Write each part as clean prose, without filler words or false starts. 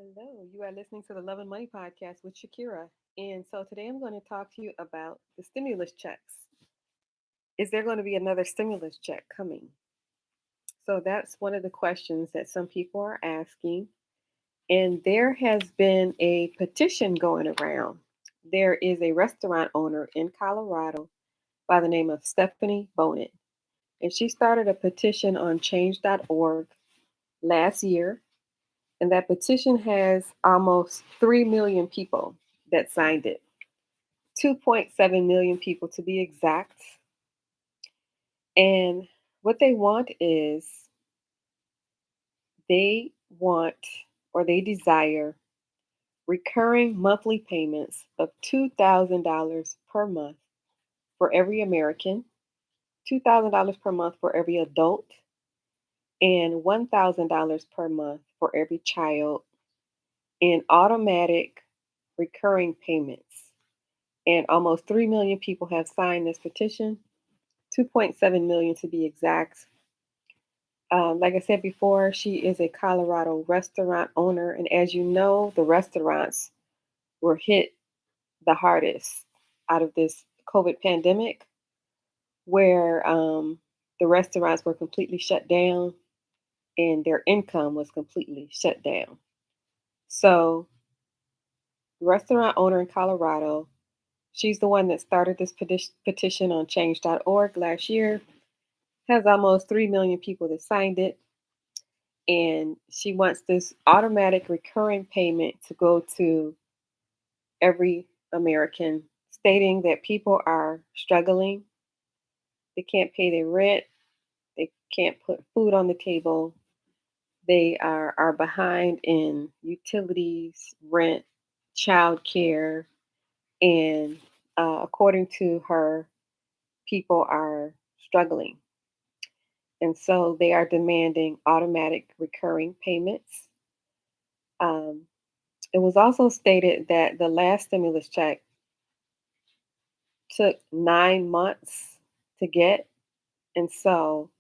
Hello, you are listening to the Love and Money podcast with Shakira. And so today I'm going to talk to you about the stimulus checks. Is there going to be another stimulus check coming? So that's one of the questions that some people are asking. And there has been a petition going around. There is a restaurant owner in Colorado by the name of Stephanie Bonet. And she started a petition on change.org last year. And that petition has almost 3 million people that signed it. 2.7 million people to be exact. And what they want is they want or they desire recurring monthly payments of $2,000 per month for every American, $2,000 per month for every adult, and $1,000 per month for every child in automatic recurring payments. And almost 3 million people have signed this petition, 2.7 million to be exact. Like I said before, she is a Colorado restaurant owner. And as you know, the restaurants were hit the hardest out of this COVID pandemic, where the restaurants were completely shut down and their income was completely shut down. So, restaurant owner in Colorado, she's the one that started this petition on change.org last year, has almost 3 million people that signed it. And she wants this automatic recurring payment to go to every American, stating that people are struggling. They can't pay their rent, they can't put food on the table, they are behind in utilities, rent, childcare, and according to her, people are struggling. And so they are demanding automatic recurring payments. Um, it was also stated that the last stimulus check took 9 months to get. And so,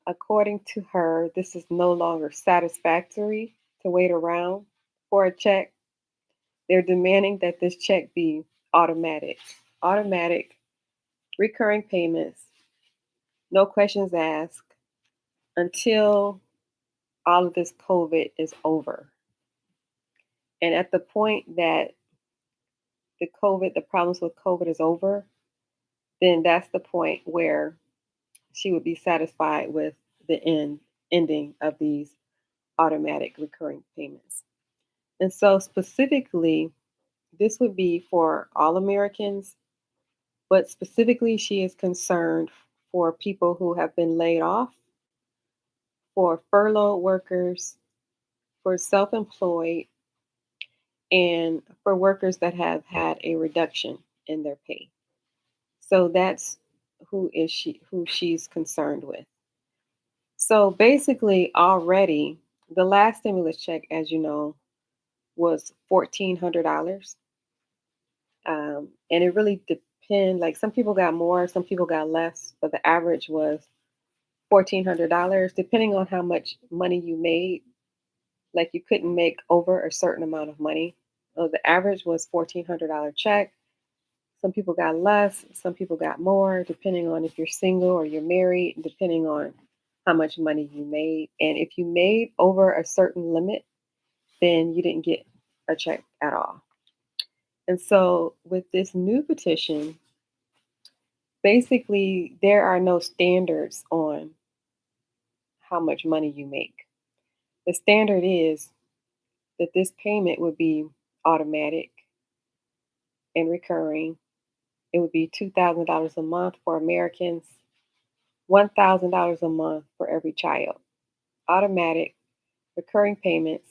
according to her, this is no longer satisfactory to wait around for a check. They're demanding that this check be automatic recurring payments, no questions asked until all of this COVID is over. And at the point that the problems with COVID is over, then that's the point where she would be satisfied with the ending of these automatic recurring payments. And so specifically, this would be for all Americans, but specifically she is concerned for people who have been laid off, for furloughed workers, for self-employed, and for workers that have had a reduction in their pay. So that's who she's concerned with. So basically, already the last stimulus check, as you know, was $1,400, and it really depend. Like some people got more, some people got less, but the average was $1,400, depending on how much money you made. Like you couldn't make over a certain amount of money. So the average was $1,400 check. Some people got less, some people got more, depending on if you're single or you're married, depending on how much money you made. And if you made over a certain limit, then you didn't get a check at all. And so with this new petition, basically there are no standards on how much money you make. The standard is that this payment would be automatic and recurring. It would be $2,000 a month for Americans, $1,000 a month for every child. Automatic, recurring payments,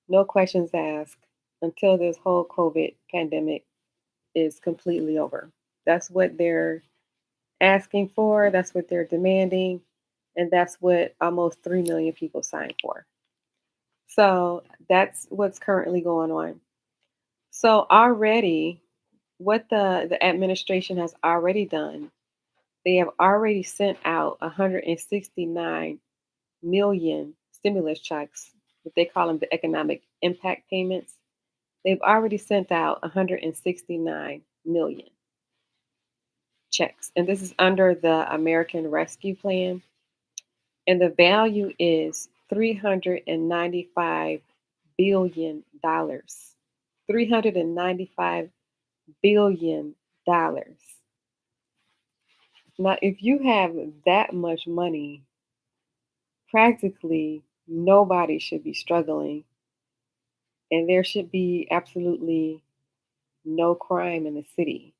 no questions asked until this whole COVID pandemic is completely over. That's what they're asking for, that's what they're demanding, and that's what almost 3 million people signed for. So that's what's currently going on. So already, what the administration has already done, they have already sent out 169 million stimulus checks what they call them the economic impact payments. They've already sent out 169 million checks. And this is under the American Rescue Plan. And the value is $395 billion. $395 billion. Now, if you have that much money, practically nobody should be struggling, and there should be absolutely no crime in the city.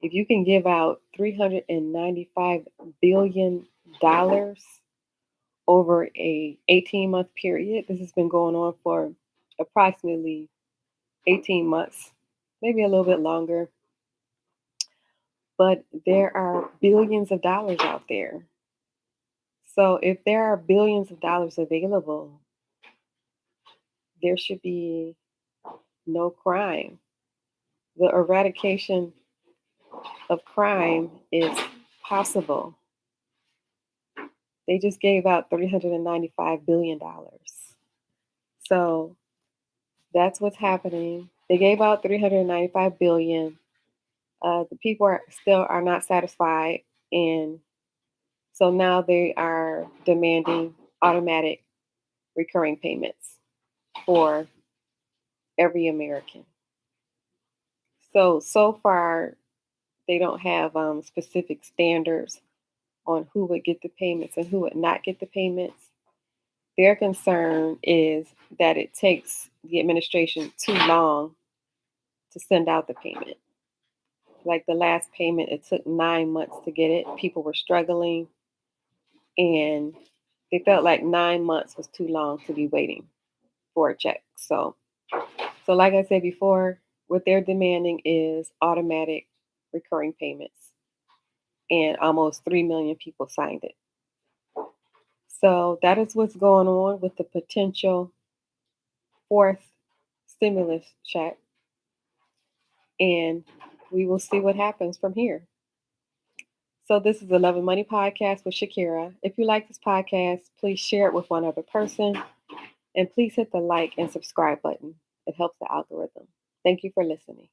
If you can give out $395 billion over a 18-month period, this has been going on for approximately 18 months, maybe a little bit longer, but there are billions of dollars out there. So if there are billions of dollars available, there should be no crime. The eradication of crime is possible. They just gave out $395 billion. So that's what's happening. They gave out $395 billion. The people are not satisfied, and so now they are demanding automatic recurring payments for every American. So far, they don't have specific standards on who would get the payments and who would not get the payments. Their concern is that it takes the administration too long to send out the payment. Like the last payment, it took 9 months to get it. People were struggling, and they felt like 9 months was too long to be waiting for a check. So like I said before, what they're demanding is automatic recurring payments, and almost 3 million people signed it. So that is what's going on with the potential fourth stimulus check, and we will see what happens from here. So this is the Love and Money podcast with Shakira. If you like this podcast, please share it with one other person, and please hit the like and subscribe button. It helps the algorithm. Thank you for listening.